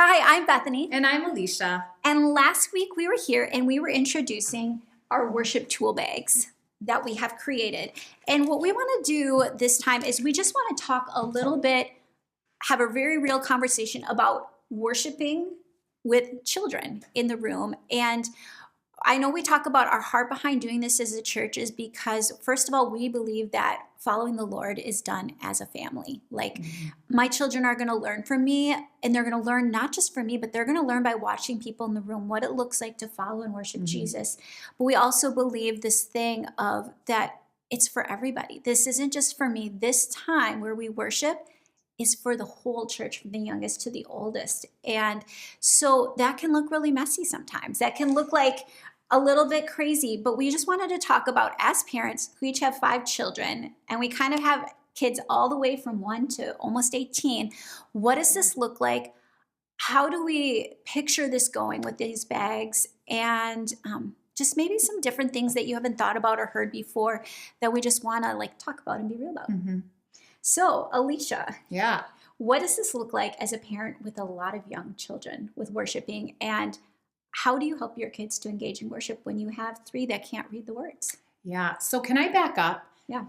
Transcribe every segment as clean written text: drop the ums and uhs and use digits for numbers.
Hi, I'm Bethany. And I'm Alicia. And last week we were here and we were introducing our worship tool bags that we have created. And what we want to do this time is we just want to talk a little bit, have a very real conversation about worshiping with children in the room. And I know we talk about our heart behind doing this as a church is because, first of all, we believe that following the Lord is done as a family. Like, my children are going to learn from me, and they're going to learn not just from me, but they're going to learn by watching people in the room what it looks like to follow and worship Jesus. But we also believe this thing of that it's for everybody. This isn't just for me. This time where we worship is for the whole church, from the youngest to the oldest. And so that can look really messy sometimes. That can look like a little bit crazy, but we just wanted to talk about, as parents who each have 5 children, and we kind of have kids all the way from 1 to almost 18, what does this look like? How do we picture this going with these bags? And just maybe some different things that you haven't thought about or heard before that we just want to talk about and be real about. So, Alicia, what does this look like as a parent with a lot of young children with worshiping, and how do you help your kids to engage in worship when you have 3 that can't read the words? Yeah. So can I back up? Yeah.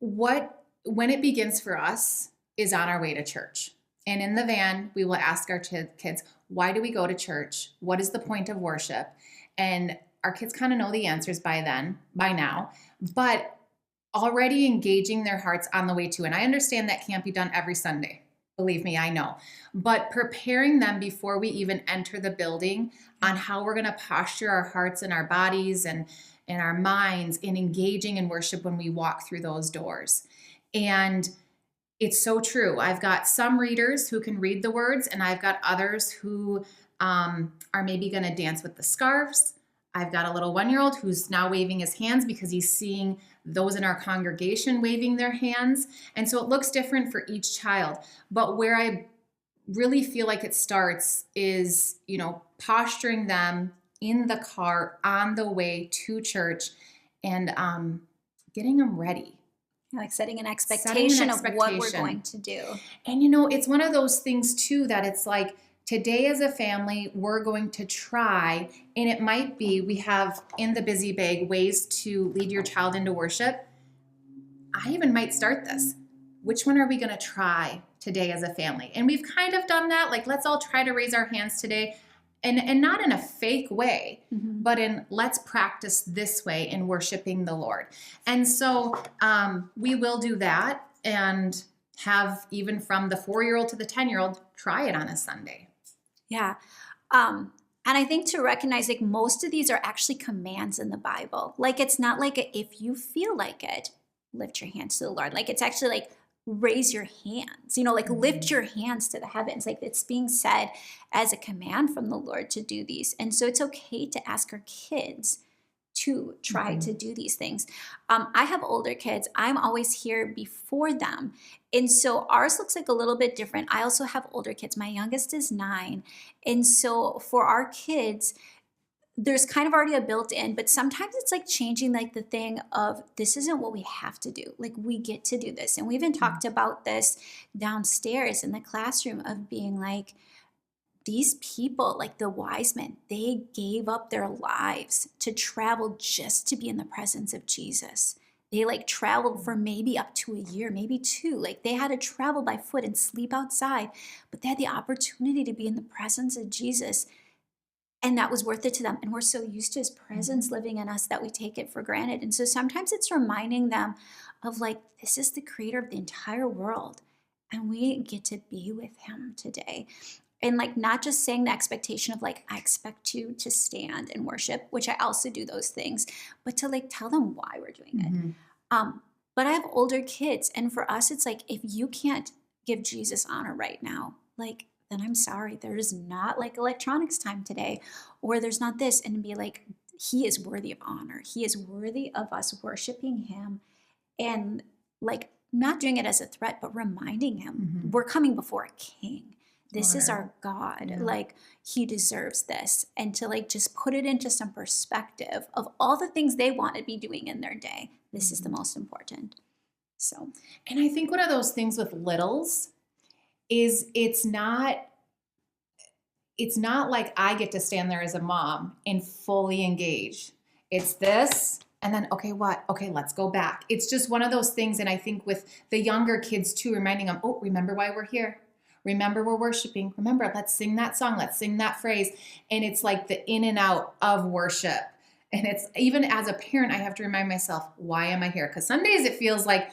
When it begins for us is on our way to church. And in the van, we will ask our kids, why do we go to church? What is the point of worship? And our kids kind of know the answers by now, but already engaging their hearts on the way to. And I understand that can't be done every Sunday. Believe me, I know. But preparing them before we even enter the building on how we're going to posture our hearts and our bodies and our minds in engaging in worship when we walk through those doors. And it's so true. I've got some readers who can read the words, and I've got others who are maybe going to dance with the scarves. I've got a little 1-year-old who's now waving his hands because he's seeing those in our congregation waving their hands. And so it looks different for each child. But where I really feel like it starts is, posturing them in the car on the way to church and getting them ready. Like setting an expectation of what we're going to do. And, it's one of those things, too, that it's like, today as a family, we're going to try, and it might be we have in the busy bag ways to lead your child into worship. I even might start this. Which one are we going to try today as a family? And we've kind of done that. Let's all try to raise our hands today, and not in a fake way, but in let's practice this way in worshiping the Lord. And so we will do that and have even from the 4-year-old to the 10-year-old try it on a Sunday. Yeah. And I think to recognize most of these are actually commands in the Bible. It's not if you feel like it, lift your hands to the Lord. It's actually raise your hands, lift your hands to the heavens. It's being said as a command from the Lord to do these. And so it's okay to ask our kids to try to do these things. I have older kids. I'm always here before them. And so ours looks a little bit different. I also have older kids. My youngest is 9. And so for our kids, there's kind of already a built-in, but sometimes it's changing the thing of this isn't what we have to do. We get to do this. And we even talked about this downstairs in the classroom of being these people, the wise men, they gave up their lives to travel just to be in the presence of Jesus. They traveled for maybe up to a year, maybe 2. They had to travel by foot and sleep outside, but they had the opportunity to be in the presence of Jesus. And that was worth it to them. And we're so used to his presence living in us that we take it for granted. And so sometimes it's reminding them of this is the creator of the entire world. And we get to be with him today. And not just saying the expectation of I expect you to stand and worship, which I also do those things, but to tell them why we're doing it. But I have older kids, and for us, it's if you can't give Jesus honor right now, then I'm sorry, there is not electronics time today, or there's not this, and be he is worthy of honor. He is worthy of us worshiping him, and not doing it as a threat, but reminding him we're coming before a king. This is our God. He deserves this. And to just put it into some perspective of all the things they want to be doing in their day. This is the most important. So, and I think one of those things with littles is it's not it's not like I get to stand there as a mom and fully engage. It's this, and then, okay, what? Okay, let's go back. It's just one of those things. And I think with the younger kids too, reminding them, oh, remember why we're here. Remember we're worshiping. Remember, let's sing that song. Let's sing that phrase. And it's like the in and out of worship. And it's even as a parent, I have to remind myself, why am I here? Because some days it feels like,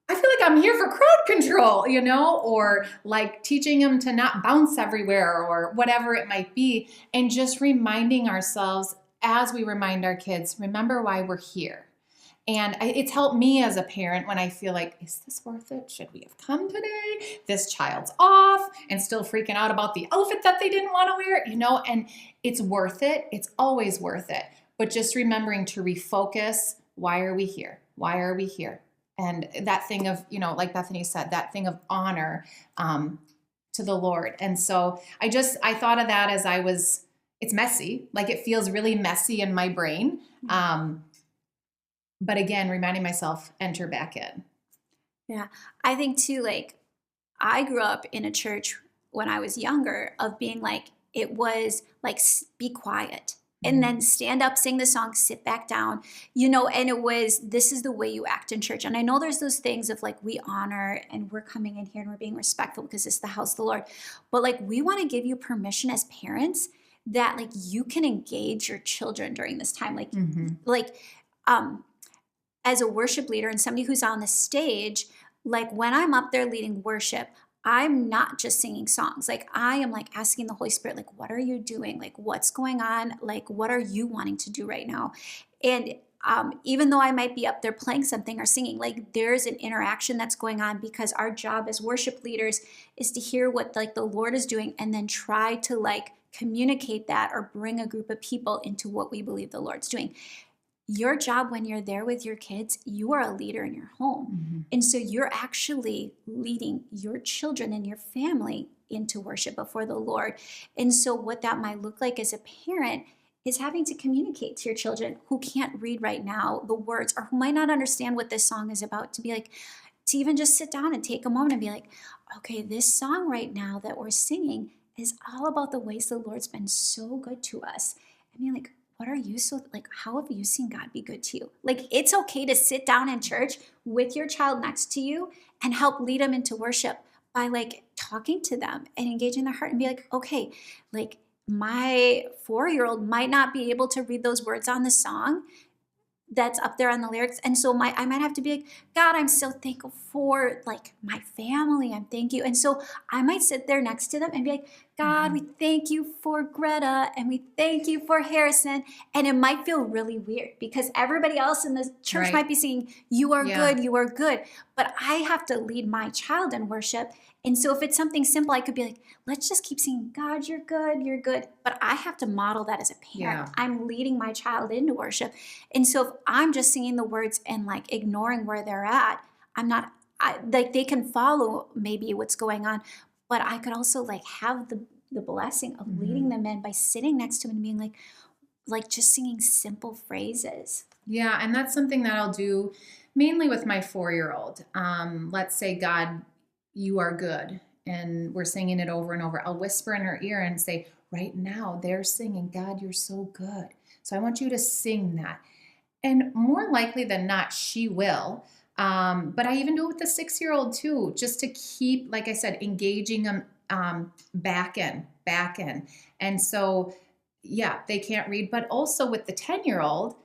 I feel like I'm here for crowd control, you know, or like teaching them to not bounce everywhere or whatever it might be. And just reminding ourselves as we remind our kids, remember why we're here. And it's helped me as a parent when I feel like, is this worth it? Should we have come today? This child's off and still freaking out about the outfit that they didn't want to wear, you know, and it's worth it. It's always worth it. But just remembering to refocus, why are we here? Why are we here? And that thing of, you know, like Bethany said, that thing of honor to the Lord. And so I thought of that as it's messy. Like it feels really messy in my brain. But again, reminding myself, enter back in. Yeah. I think too, like I grew up in a church when I was younger of being like, it was like, be quiet. And then stand up, sing the song, sit back down, you know, and it was, this is the way you act in church. And I know there's those things of like, we honor and we're coming in here and we're being respectful because it's the house of the Lord. But like, we want to give you permission as parents that like you can engage your children during this time. Like, as a worship leader and somebody who's on the stage, like when I'm up there leading worship, I'm not just singing songs. Like I am like asking the Holy Spirit, like, what are you doing? Like, what's going on? Like, what are you wanting to do right now? And even though I might be up there playing something or singing, like there's an interaction that's going on because our job as worship leaders is to hear what like the Lord is doing and then try to like communicate that or bring a group of people into what we believe the Lord's doing. Your job when you're there with your kids, you are a leader in your home. Mm-hmm. And so you're actually leading your children and your family into worship before the Lord. And so what that might look like as a parent is having to communicate to your children who can't read right now the words or who might not understand what this song is about, to be like, to even just sit down and take a moment and be like, okay, this song right now that we're singing is all about the ways the Lord's been so good to us. I mean, like, what are you how have you seen God be good to you? Like, it's okay to sit down in church with your child next to you and help lead them into worship by like talking to them and engaging their heart and be like, okay, like my 4-year-old might not be able to read those words on the song that's up there on the lyrics. And so I might have to be like, God, I'm so thankful for like my family. I'm thank you. And so I might sit there next to them and be like, God, we thank you for Greta and we thank you for Harrison. And it might feel really weird because everybody else in the church might be singing, you are good, you are good. But I have to lead my child in worship. And so if it's something simple, I could be like, let's just keep singing, God, you're good, you're good. But I have to model that as a parent. Yeah. I'm leading my child into worship. And so if I'm just singing the words and like ignoring where they're at, like they can follow maybe what's going on, but I could also like have the blessing of leading them in by sitting next to them and being like just singing simple phrases. Yeah. And that's something that I'll do mainly with my 4-year-old. Let's say, God, you are good. And we're singing it over and over. I'll whisper in her ear and say, right now they're singing, God, you're so good. So I want you to sing that. And more likely than not, she will. But I even do it with the 6-year-old too, just to keep, like I said, engaging them back in. And so, yeah, they can't read. But also with the 10-year-old,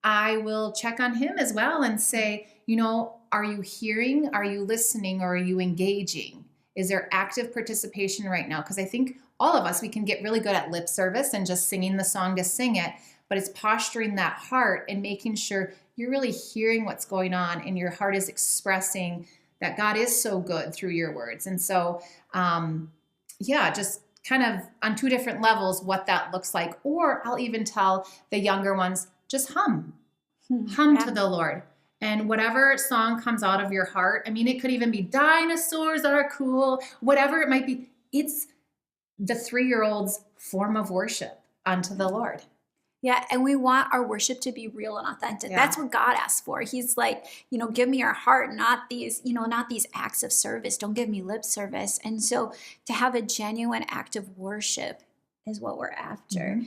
I will check on him as well and say, you know, are you hearing? Are you listening? Or are you engaging? Is there active participation right now? Because I think all of us, we can get really good at lip service and just singing the song to sing it. But it's posturing that heart and making sure you're really hearing what's going on and your heart is expressing that God is so good through your words. And so, just kind of on 2 different levels what that looks like. Or I'll even tell the younger ones, just hum to the Lord. And whatever song comes out of your heart, I mean, it could even be dinosaurs are cool, whatever it might be. It's the 3-year-old's form of worship unto the Lord. Yeah, and we want our worship to be real and authentic. Yeah. That's what God asks for. He's like, give me your heart, not these acts of service. Don't give me lip service. And so to have a genuine act of worship is what we're after.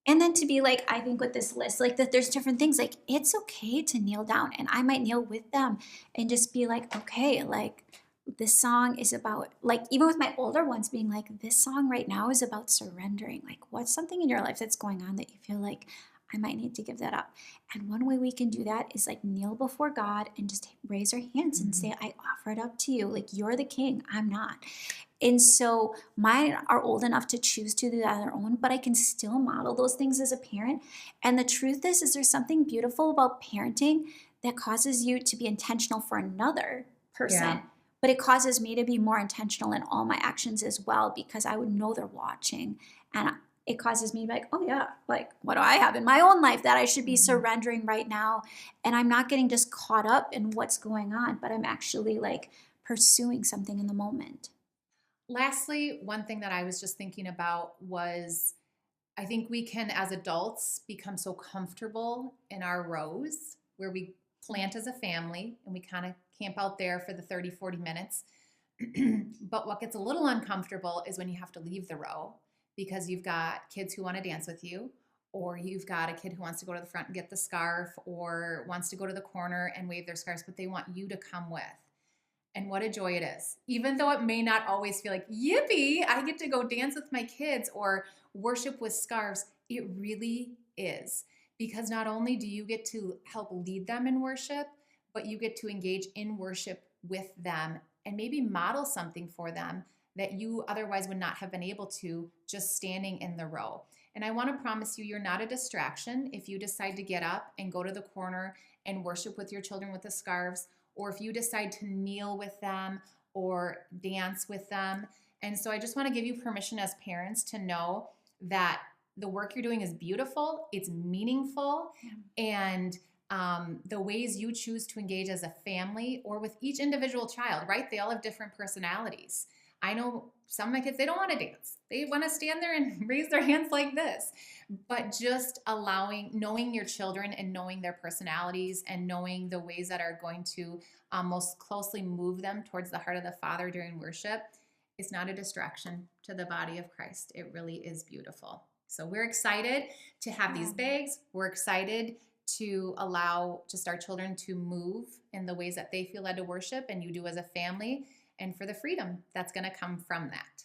And then to be like, I think with this list, like that there's different things, like it's okay to kneel down and I might kneel with them and just be like, okay, like this song is about, like, even with my older ones being like, this song right now is about surrendering. Like, what's something in your life that's going on that you feel like I might need to give that up? And one way we can do that is like kneel before God and just raise our hands and say, I offer it up to you. Like, you're the king, I'm not. And so mine are old enough to choose to do that on their own, but I can still model those things as a parent. And the truth is there's something beautiful about parenting that causes you to be intentional for another person. Yeah. But it causes me to be more intentional in all my actions as well, because I would know they're watching. And it causes me to be like, oh yeah, like what do I have in my own life that I should be surrendering right now? And I'm not getting just caught up in what's going on, but I'm actually like pursuing something in the moment. Lastly, one thing that I was just thinking about was I think we can, as adults, become so comfortable in our rows where we plant as a family and we kind of camp out there for the 30, 40 minutes. But what gets a little uncomfortable is when you have to leave the row because you've got kids who want to dance with you, or you've got a kid who wants to go to the front and get the scarf, or wants to go to the corner and wave their scarves, but they want you to come with. And what a joy it is. Even though it may not always feel like, yippee, I get to go dance with my kids or worship with scarves, it really is. Because not only do you get to help lead them in worship, but you get to engage in worship with them and maybe model something for them that you otherwise would not have been able to just standing in the row. And I want to promise you, you're not a distraction if you decide to get up and go to the corner and worship with your children with the scarves, or if you decide to kneel with them or dance with them. And so I just want to give you permission as parents to know that the work you're doing is beautiful, it's meaningful, and the ways you choose to engage as a family or with each individual child, right? They all have different personalities. I know some of my kids, they don't want to dance. They want to stand there and raise their hands like this. But just knowing your children and knowing their personalities and knowing the ways that are going to most closely move them towards the heart of the Father during worship is not a distraction to the body of Christ. It really is beautiful. So we're excited to have these bags. We're excited to allow just our children to move in the ways that they feel led to worship and you do as a family, and for the freedom that's going to come from that.